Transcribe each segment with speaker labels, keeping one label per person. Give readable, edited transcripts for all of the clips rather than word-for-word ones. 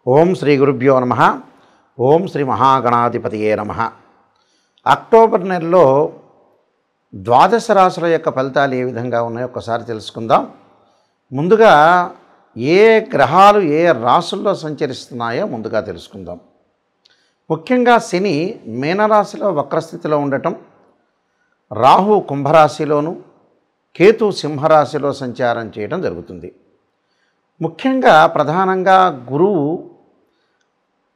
Speaker 1: ఓం శ్రీ గురుభ్యో నమః. ఓం శ్రీ మహాగణాధిపతియే నమః. అక్టోబర్ నెలలో ద్వాదశ రాశుల యొక్క ఫలితాలు ఏ విధంగా ఉన్నాయో ఒక్కసారి తెలుసుకుందాం. ముందుగా ఏ గ్రహాలు ఏ రాశుల్లో సంచరిస్తున్నాయో ముందుగా తెలుసుకుందాం. ముఖ్యంగా శని మీనరాశిలో వక్రస్థితిలో ఉండటం, రాహు కుంభరాశిలోను, కేతు సింహరాశిలో సంచారం చేయడం జరుగుతుంది. ముఖ్యంగా ప్రధానంగా గురువు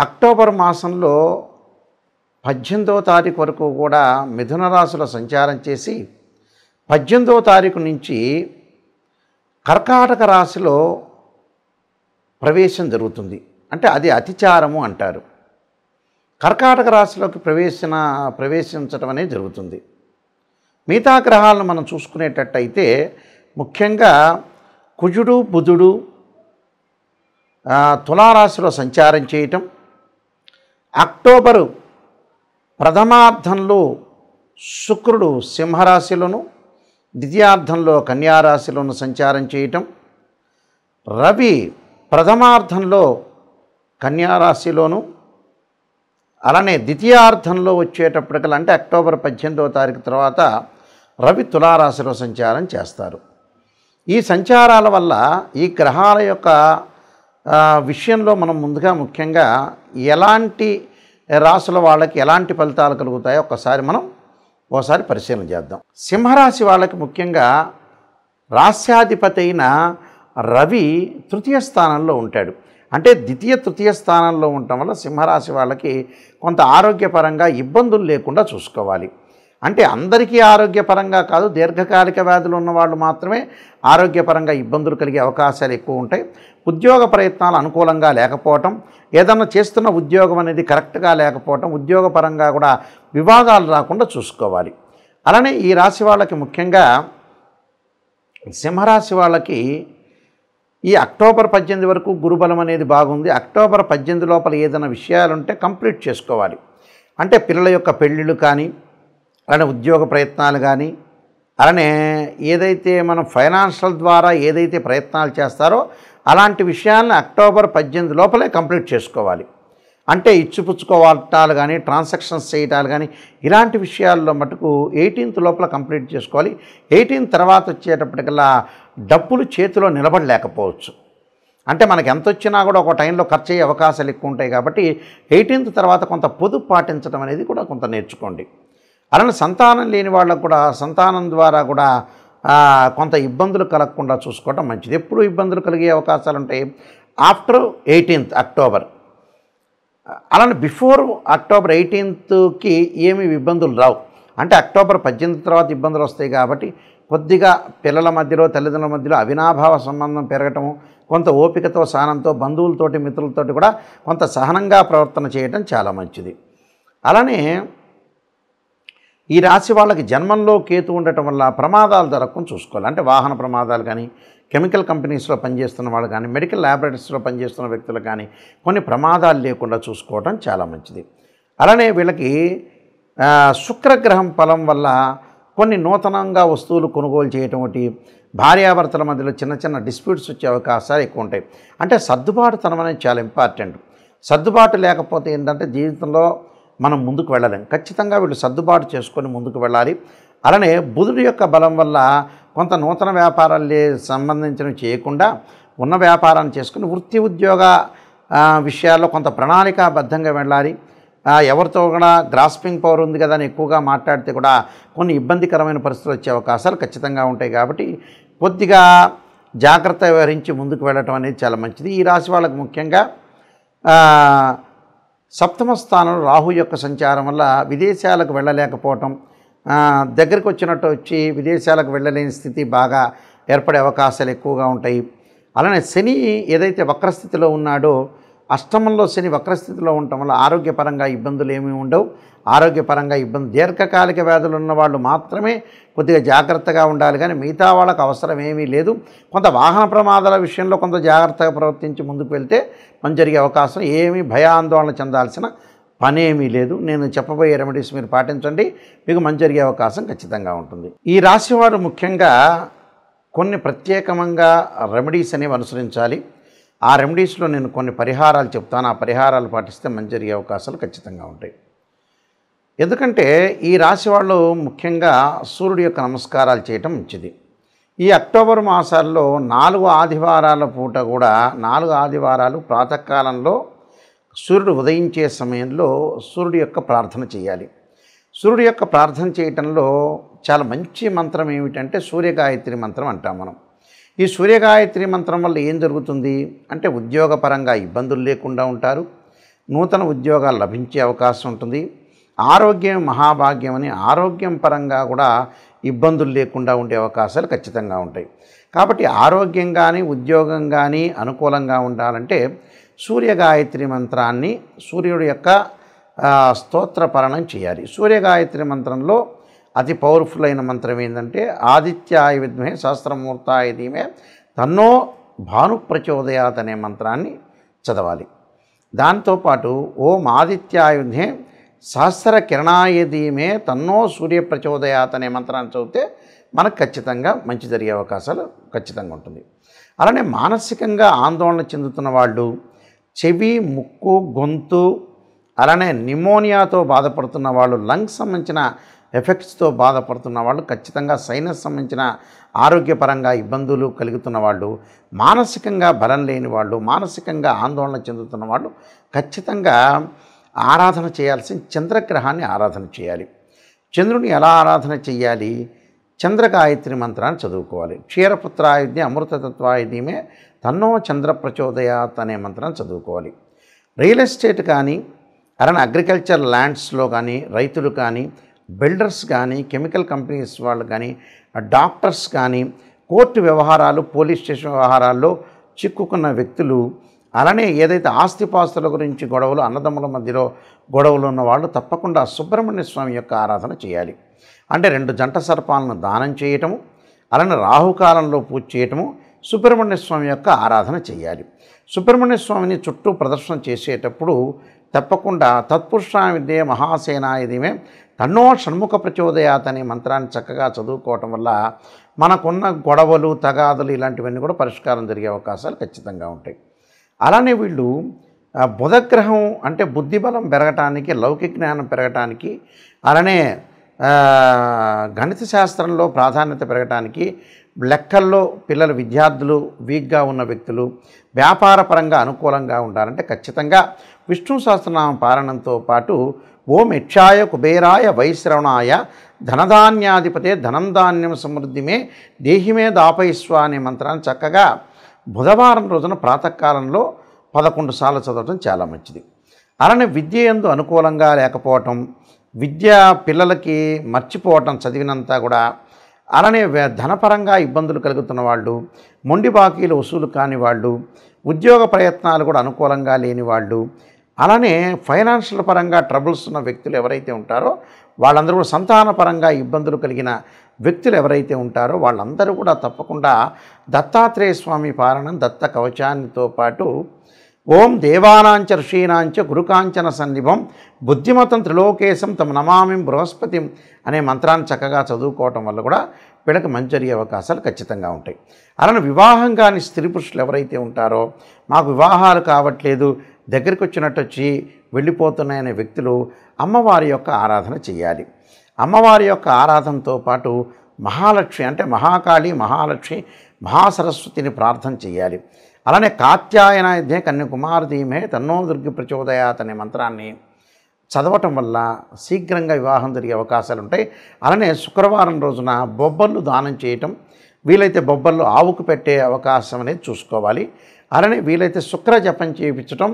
Speaker 1: అక్టోబర్ మాసంలో 18వ తారీఖు వరకు కూడా మిథున రాశిలో సంచారం చేసి 18వ తారీఖు నుంచి కర్కాటక రాశిలో ప్రవేశం జరుగుతుంది. అంటే అది అతిచారము అంటారు. కర్కాటక రాశిలోకి ప్రవేశించడం అనేది జరుగుతుంది. మిగతా గ్రహాలను మనం చూసుకునేటట్టయితే ముఖ్యంగా కుజుడు బుధుడు తులారాశిలో సంచారం చేయటం, అక్టోబరు ప్రథమార్థంలో శుక్రుడు సింహరాశిలోను, ద్వితీయార్థంలో కన్యారాశిలోను సంచారం చేయటం, రవి ప్రథమార్థంలో కన్యారాశిలోను, అలానే ద్వితీయార్థంలో వచ్చేటప్పటికల్లా అంటే అక్టోబర్ 18వ తారీఖు తర్వాత రవి తులారాశిలో సంచారం చేస్తారు. ఈ సంచారాల వల్ల ఈ గ్రహాల యొక్క విషయంలో మనం ముందుగా ముఖ్యంగా ఎలాంటి రాశుల వాళ్ళకి ఎలాంటి ఫలితాలు కలుగుతాయో ఒకసారి పరిశీలన చేద్దాం. సింహరాశి వాళ్ళకి ముఖ్యంగా రాశ్యాధిపతి అయిన రవి తృతీయ స్థానంలో ఉంటాడు. అంటే ద్వితీయ తృతీయ స్థానంలో ఉండటం వల్ల సింహరాశి వాళ్ళకి కొంత ఆరోగ్యపరంగా ఇబ్బందులు లేకుండా చూసుకోవాలి. అంటే అందరికీ ఆరోగ్యపరంగా కాదు, దీర్ఘకాలిక వ్యాధులు ఉన్నవాళ్ళు మాత్రమే ఆరోగ్యపరంగా ఇబ్బందులు కలిగే అవకాశాలు ఎక్కువ ఉంటాయి. ఉద్యోగ ప్రయత్నాలు అనుకూలంగా లేకపోవటం, ఏదన్నా చేస్తున్న ఉద్యోగం అనేది కరెక్ట్గా లేకపోవటం, ఉద్యోగపరంగా కూడా వివాదాలు రాకుండా చూసుకోవాలి. అలానే ఈ రాశి వాళ్ళకి ముఖ్యంగా సింహరాశి వాళ్ళకి ఈ అక్టోబర్ 18 వరకు గురుబలం అనేది బాగుంది. అక్టోబర్ 18 లోపల ఏదైనా విషయాలుంటే కంప్లీట్ చేసుకోవాలి. అంటే పిల్లల యొక్క పెళ్ళిళ్ళు కానీ, అలానే ఉద్యోగ ప్రయత్నాలు కానీ, అలానే ఏదైతే మనం ఫైనాన్షియల్ ద్వారా ఏదైతే ప్రయత్నాలు చేస్తారో అలాంటి విషయాలను అక్టోబర్ 18 లోపలే కంప్లీట్ చేసుకోవాలి. అంటే ఇచ్చిపుచ్చుకోవటాలు కానీ, ట్రాన్సాక్షన్స్ చేయటాలు కానీ ఇలాంటి విషయాల్లో మటుకు 18th లోపల కంప్లీట్ చేసుకోవాలి. 18 తర్వాత వచ్చేటప్పటికల్లా డబ్బులు చేతిలో నిలబడలేకపోవచ్చు. అంటే మనకి ఎంత వచ్చినా కూడా ఒక టైంలో ఖర్చు అయ్యే అవకాశాలు ఎక్కువ ఉంటాయి. కాబట్టి 18th తర్వాత కొంత పొదుపు పాటించడం అనేది కూడా కొంత నేర్చుకోండి. అలానే సంతానం లేని వాళ్ళకు కూడా సంతానం ద్వారా కూడా కొంత ఇబ్బందులు కలగకుండా చూసుకోవడం మంచిది. ఎప్పుడు ఇబ్బందులు కలిగే అవకాశాలు ఉంటాయి ఆఫ్టర్ 18th అక్టోబర్. అలానే బిఫోర్ అక్టోబర్ 18కి ఏమి ఇబ్బందులు రావు. అంటే అక్టోబర్ 18 తర్వాత ఇబ్బందులు వస్తాయి. కాబట్టి కొద్దిగా పిల్లల మధ్యలో తల్లిదండ్రుల మధ్యలో అవినాభావ సంబంధం పెరగటము, కొంత ఓపికతో సహనంతో బంధువులతోటి మిత్రులతోటి కూడా కొంత సహనంగా ప్రవర్తన చేయడం చాలా మంచిది. అలానే ఈ రాశి వాళ్ళకి జన్మంలో కేతు ఉండటం వల్ల ప్రమాదాలు జరగకుండా చూసుకోవాలి. అంటే వాహన ప్రమాదాలు కానీ, కెమికల్ కంపెనీస్లో పనిచేస్తున్న వాళ్ళు కానీ, మెడికల్ ల్యాబొరేటరీస్లో పనిచేస్తున్న వ్యక్తులు కానీ కొన్ని ప్రమాదాలు లేకుండా చూసుకోవడం చాలా మంచిది. అలానే వీళ్ళకి శుక్రగ్రహం ఫలం వల్ల కొన్ని నూతనంగా వస్తువులు కొనుగోలు చేయటం ఒకటి, భార్యాభర్తల మధ్యలో చిన్న చిన్న డిస్ప్యూట్స్ వచ్చే అవకాశాలు ఎక్కువ ఉంటాయి. అంటే సర్దుబాటుతనం అనేది చాలా ఇంపార్టెంట్. సర్దుబాటు లేకపోతే ఏంటంటే జీవితంలో మనం ముందుకు వెళ్ళలేం. ఖచ్చితంగా వీళ్ళు సర్దుబాటు చేసుకొని ముందుకు వెళ్ళాలి. అలానే బుధుడి యొక్క బలం వల్ల కొంత నూతన వ్యాపారాలు సంబంధించినవి చేయకుండా ఉన్న వ్యాపారాన్ని చేసుకుని వృత్తి ఉద్యోగ విషయాల్లో కొంత ప్రణాళికాబద్ధంగా వెళ్ళాలి. ఎవరితో కూడా గ్రాస్పింగ్ పవర్ ఉంది కదా అని ఎక్కువగా మాట్లాడితే కూడా కొన్ని ఇబ్బందికరమైన పరిస్థితులు వచ్చే అవకాశాలు ఖచ్చితంగా ఉంటాయి. కాబట్టి కొద్దిగా జాగ్రత్త వ్యవహరించి ముందుకు వెళ్ళటం అనేది చాలా మంచిది. ఈ రాశి వాళ్ళకు ముఖ్యంగా సప్తమ స్థానంలో రాహు యొక్క సంచారం వల్ల విదేశాలకు వెళ్ళలేకపోవటం, దగ్గరికి వచ్చినట్టు వచ్చి విదేశాలకు వెళ్ళలేని స్థితి బాగా ఏర్పడే అవకాశాలు ఎక్కువగా ఉంటాయి. అలానే శని ఏదైతే వక్రస్థితిలో ఉన్నాడో, అష్టమంలో శని వక్రస్థితిలో ఉండటం వల్ల ఆరోగ్యపరంగా ఇబ్బందులు ఏమీ ఉండవు. ఆరోగ్యపరంగా దీర్ఘకాలిక వ్యాధులు ఉన్న వాళ్ళు మాత్రమే కొద్దిగా జాగ్రత్తగా ఉండాలి. కానీ మిగతా వాళ్ళకు అవసరం ఏమీ లేదు. కొంత వాహన ప్రమాదాల విషయంలో కొంత జాగ్రత్తగా ప్రవర్తించి ముందుకు వెళ్తే మంచి జరిగే అవకాశం, ఏమీ భయాందోళన చెందాల్సిన పనేమీ లేదు. నేను చెప్పబోయే రెమెడీస్ మీరు పాటించండి, మీకు మంచి జరిగే అవకాశం ఖచ్చితంగా ఉంటుంది. ఈ రాశి వారు ముఖ్యంగా కొన్ని ప్రత్యేకంగా రెమెడీస్ అనేవి అనుసరించాలి. ఆ రెమెడీస్లో నేను కొన్ని పరిహారాలు చెప్తాను. ఆ పరిహారాలు పాటిస్తే మంచి జరిగే అవకాశాలు ఖచ్చితంగా ఉంటాయి. ఎందుకంటే ఈ రాశి వాళ్ళు ముఖ్యంగా సూర్యుడి యొక్క నమస్కారాలు చేయటం మంచిది. ఈ అక్టోబర్ మాసాల్లో 4 ఆదివారాల పూట కూడా 4 ఆదివారాలు ప్రాతకాలంలో సూర్యుడు ఉదయించే సమయంలో సూర్యుడి యొక్క ప్రార్థన చేయాలి. సూర్యుడి యొక్క ప్రార్థన చేయటంలో చాలా మంచి మంత్రం ఏమిటంటే సూర్యగాయత్రి మంత్రం అంటాం మనం. ఈ సూర్యగాయత్రి మంత్రం వల్ల ఏం జరుగుతుంది అంటే ఉద్యోగపరంగా ఇబ్బందులు లేకుండా ఉంటారు, నూతన ఉద్యోగాలు లభించే అవకాశం ఉంటుంది. ఆరోగ్యం మహాభాగ్యం అని ఆరోగ్యం పరంగా కూడా ఇబ్బందులు లేకుండా ఉండే అవకాశాలు ఖచ్చితంగా ఉంటాయి. కాబట్టి ఆరోగ్యం కానీ ఉద్యోగం కానీ అనుకూలంగా ఉండాలంటే సూర్యగాయత్రి మంత్రాన్ని సూర్యుడి యొక్క స్తోత్రపరణం చేయాలి. సూర్యగాయత్రి మంత్రంలో అతి పవర్ఫుల్ అయిన మంత్రం ఏంటంటే ఆదిత్యాయ విద్మహే సహస్రమూర్తాయ ధీమహి తన్నో భాను ప్రచోదయాత్ అనే మంత్రాన్ని చదవాలి. దాంతోపాటు ఓం ఆదిత్యాయ విద్మహే సహస్ర కిరణాయ ధీమహి తన్నో సూర్య ప్రచోదయాత్ అనే మంత్రాన్ని చదివితే మనకు ఖచ్చితంగా మంచి జరిగే అవకాశాలు ఖచ్చితంగా ఉంటుంది. అలానే మానసికంగా ఆందోళన చెందుతున్న వాళ్ళు, చెవి ముక్కు గొంతు అలానే నిమోనియాతో బాధపడుతున్న వాళ్ళు, లంగ్స్ సంబంధించిన ఎఫెక్ట్స్తో బాధపడుతున్న వాళ్ళు, ఖచ్చితంగా సైనస్ సంబంధించిన ఆరోగ్యపరంగా ఇబ్బందులు కలుగుతున్న వాళ్ళు, మానసికంగా బలం లేని వాళ్ళు, మానసికంగా ఆందోళన చెందుతున్న వాళ్ళు ఖచ్చితంగా ఆరాధన చేయాల్సిన చంద్రగ్రహాన్ని ఆరాధన చేయాలి. చంద్రుని ఎలా ఆరాధన చేయాలి? చంద్రగాయత్రి మంత్రాన్ని చదువుకోవాలి. క్షీరపుత్రాయుధ్య అమృతతత్వాయ ధీమహి తన్నో చంద్ర ప్రచోదయాత్ అనే మంత్రాన్ని చదువుకోవాలి. రియల్ ఎస్టేట్ కానీ అలానే అగ్రికల్చర్ ల్యాండ్స్లో కానీ రైతులు కానీ బిల్డర్స్ కానీ కెమికల్ కంపెనీస్ వాళ్ళు కానీ డాక్టర్స్ కానీ కోర్టు వ్యవహారాలు పోలీస్ స్టేషన్ వ్యవహారాల్లో చిక్కుకున్న వ్యక్తులు అలానే ఏదైతే ఆస్తిపాస్తుల గురించి గొడవలు అన్నదమ్ముల మధ్యలో గొడవలు ఉన్న వాళ్ళు తప్పకుండా సుబ్రహ్మణ్య స్వామి యొక్క ఆరాధన చేయాలి. అంటే 2 జంట సర్పాలను దానం చేయటము అలానే రాహుకాలంలో పూజ చేయటము సుబ్రహ్మణ్య స్వామి యొక్క ఆరాధన చేయాలి. సుబ్రహ్మణ్య స్వామిని చుట్టూ ప్రదర్శన చేసేటప్పుడు తప్పకుండా తత్పురుషాయ విద్యే మహాసేనాయ ధీమహి తన్నో షణ్ముఖ ప్రచోదయాత్ అనే మంత్రాన్ని చక్కగా చదువుకోవటం వల్ల మనకున్న గొడవలు తగాదులు ఇలాంటివన్నీ కూడా పరిష్కారం జరిగే అవకాశాలు ఖచ్చితంగా ఉంటాయి. అలానే వీళ్ళు బుధగ్రహం అంటే బుద్ధిబలం పెరగటానికి, లౌకిక జ్ఞానం పెరగటానికి, అలానే గణిత శాస్త్రంలో ప్రాధాన్యత పెరగటానికి, లెక్కల్లో పిల్లలు విద్యార్థులు వీక్గా ఉన్న వ్యక్తులు వ్యాపారపరంగా అనుకూలంగా ఉండాలంటే ఖచ్చితంగా విష్ణు సహస్రనామ పారాయణంతో పాటు ఓం యక్షాయ కుబేరాయ వైశ్రవణాయ ధనధాన్యాధిపతే ధనంధాన్యం సమృద్ధిమే దేహిమే దాపయిస్వ అనే మంత్రాన్ని చక్కగా బుధవారం రోజున ప్రాతకాలంలో 11 సార్లు చదవటం చాలా మంచిది. అలానే విద్య యందు అనుకూలంగా లేకపోవటం, విద్య పిల్లలకి మర్చిపోవటం చదివినంతా కూడా, అలానే ధనపరంగా ఇబ్బందులు కలుగుతున్న వాళ్ళు, మొండి బాకీలు వసూలు కాని వాళ్ళు, ఉద్యోగ ప్రయత్నాలు కూడా అనుకూలంగా లేని వాళ్ళు, అలానే ఫైనాన్షియల్ పరంగా ట్రబుల్స్ ఉన్న వ్యక్తులు ఎవరైతే ఉంటారో వాళ్ళందరూ కూడా సంతానపరంగా ఇబ్బందులు కలిగిన వ్యక్తులు ఎవరైతే ఉంటారో వాళ్ళందరూ కూడా తప్పకుండా దత్తాత్రేయ స్వామి పారాయణం దత్త కవచాన్నితో పాటు ఓం దేవానాంచ ఋషీనాంచ గురుకాంచన సన్నిభం బుద్ధిమతం త్రిలోకేశం తమ నమామి బృహస్పతిం అనే మంత్రాన్ని చక్కగా చదువుకోవటం వల్ల కూడా వీళ్ళకి మంచి జరిగే అవకాశాలు ఖచ్చితంగా ఉంటాయి. అలానే వివాహం కాని స్త్రీ పురుషులు ఎవరైతే ఉంటారో మాకు వివాహాలు కావట్లేదు, దగ్గరికి వచ్చినట్టు వచ్చి వెళ్ళిపోతున్నాయనే వ్యక్తులు అమ్మవారి యొక్క ఆరాధన చేయాలి. అమ్మవారి యొక్క ఆరాధనతో పాటు మహాలక్ష్మి అంటే మహాకాళి, మహాలక్ష్మి, మహాసరస్వతిని ప్రార్థన చేయాలి. అలానే కాత్యాయనాయుధ్యే కన్యాకుమార ధీమహి తన్నో దుర్గి ప్రచోదయాత్ అనే మంత్రాన్ని చదవటం వల్ల శీఘ్రంగా వివాహం జరిగే అవకాశాలు ఉంటాయి. అలానే శుక్రవారం రోజున బొబ్బర్లు దానం చేయటం, వీలైతే బొబ్బర్లు ఆవుకు పెట్టే అవకాశం అనేది చూసుకోవాలి. అలానే వీలైతే శుక్ర జపం చేయించటం,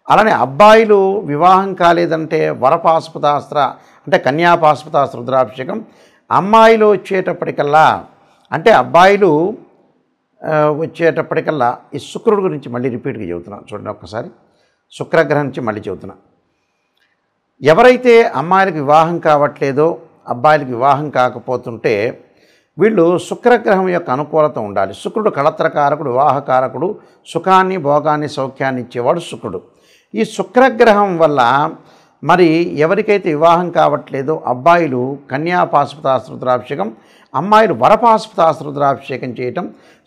Speaker 1: అలానే అబ్బాయిలు వివాహం కాలేదంటే వరపాశుపతాస్త్ర అంటే కన్యాపాశుపతాస్త్ర రుద్రాభిషేకం, అమ్మాయిలు వచ్చేటప్పటికల్లా అంటే అబ్బాయిలు వచ్చేటప్పటికల్లా ఈ శుక్రుడి గురించి మళ్ళీ రిపీట్గా చెబుతున్నాను చూడండి ఒక్కసారి. శుక్రగ్రహం నుంచి మళ్ళీ చెబుతున్నాను. ఎవరైతే అమ్మాయిలకు వివాహం కావట్లేదో, అబ్బాయిలకు వివాహం కాకపోతుంటే వీళ్ళు శుక్రగ్రహం యొక్క అనుకూలత ఉండాలి. శుక్రుడు కళత్రకారకుడు, వివాహకారకుడు, సుఖాన్ని భోగాన్ని సౌఖ్యాన్ని ఇచ్చేవాడు శుక్రుడు. ఈ శుక్రగ్రహం వల్ల మరి ఎవరికైతే వివాహం కావట్లేదో అబ్బాయిలు కన్యాపాశుపతాస్త్ర రుద్రాభిషేకం, అమ్మాయిలు వరపాశుపతాస్త్ర రుద్రాభిషేకం చేయటం,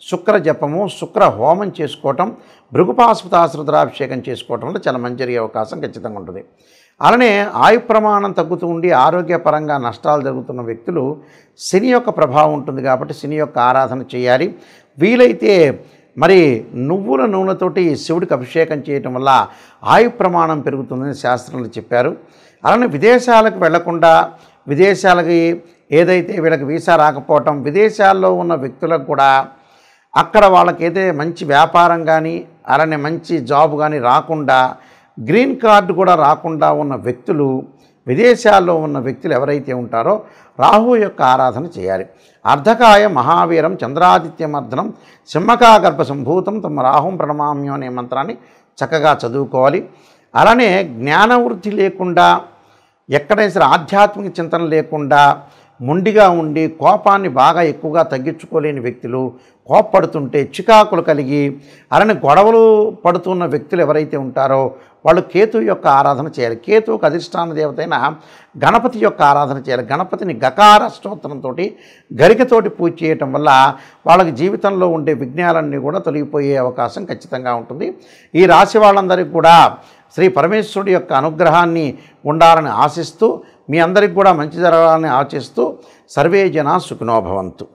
Speaker 1: శుక్ర జపము, శుక్ర హోమం చేసుకోవటం, భృగుపాశుపతాస్త్ర రుద్రాభిషేకం చేసుకోవటం వల్ల చాలా మంచి జరిగే అవకాశం ఖచ్చితంగా ఉంటుంది. అలానే ఆయు ప్రమాణం తగ్గుతూ ఉండి ఆరోగ్యపరంగా నష్టాలు జరుగుతున్న వ్యక్తులు శని యొక్క ప్రభావం ఉంటుంది కాబట్టి శని యొక్క ఆరాధన చేయాలి. వీలైతే మరి నువ్వుల నూనెతోటి శివుడికి అభిషేకం చేయటం వల్ల ఆయు ప్రమాణం పెరుగుతుందని శాస్త్రంలో చెప్పారు. అలానే విదేశాలకు వెళ్లకుండా, విదేశాలకి ఏదైతే వీళ్ళకి వీసా రాకపోవటం, విదేశాల్లో ఉన్న వ్యక్తులకు కూడా అక్కడ వాళ్ళకైతే మంచి వ్యాపారం కానీ అలానే మంచి జాబ్ కానీ రాకుండా, గ్రీన్ కార్డు కూడా రాకుండా ఉన్న వ్యక్తులు, విదేశాల్లో ఉన్న వ్యక్తులు ఎవరైతే ఉంటారో రాహు యొక్క ఆరాధన చేయాలి. అర్ధకాయ మహావీరం చంద్రాదిత్యమర్దనం సింహకాగర్భ సంభూతం తమ రాహుం ప్రణమామ్యం అనే మంత్రాన్ని చక్కగా చదువుకోవాలి. అలానే జ్ఞానవృద్ధి లేకుండా, ఎక్కడైనా సరే ఆధ్యాత్మిక చింతన లేకుండా మొండిగా ఉండి కోపాన్ని బాగా ఎక్కువగా తగ్గించుకోలేని వ్యక్తులు, కోప్పడుతుంటే చికాకులు కలిగి అలానే గొడవలు పడుతున్న వ్యక్తులు ఎవరైతే ఉంటారో వాళ్ళు కేతు యొక్క ఆరాధన చేయాలి. కేతువుకు అధిష్టాన దేవత అయిన గణపతి యొక్క ఆరాధన చేయాలి. గణపతిని గకార స్తోత్రంతో గరికతోటి పూజ చేయటం వల్ల వాళ్ళకి జీవితంలో ఉండే విఘ్నాలన్నీ కూడా తొలగిపోయే అవకాశం ఖచ్చితంగా ఉంటుంది. ఈ రాశి వాళ్ళందరికీ కూడా శ్రీ పరమేశ్వరుడి యొక్క అనుగ్రహాన్ని ఉండాలని ఆశిస్తూ, మీ అందరికి కూడా మంచి జరగాలని ఆశిస్తూ సర్వే జనా సుఖినో భవంతు.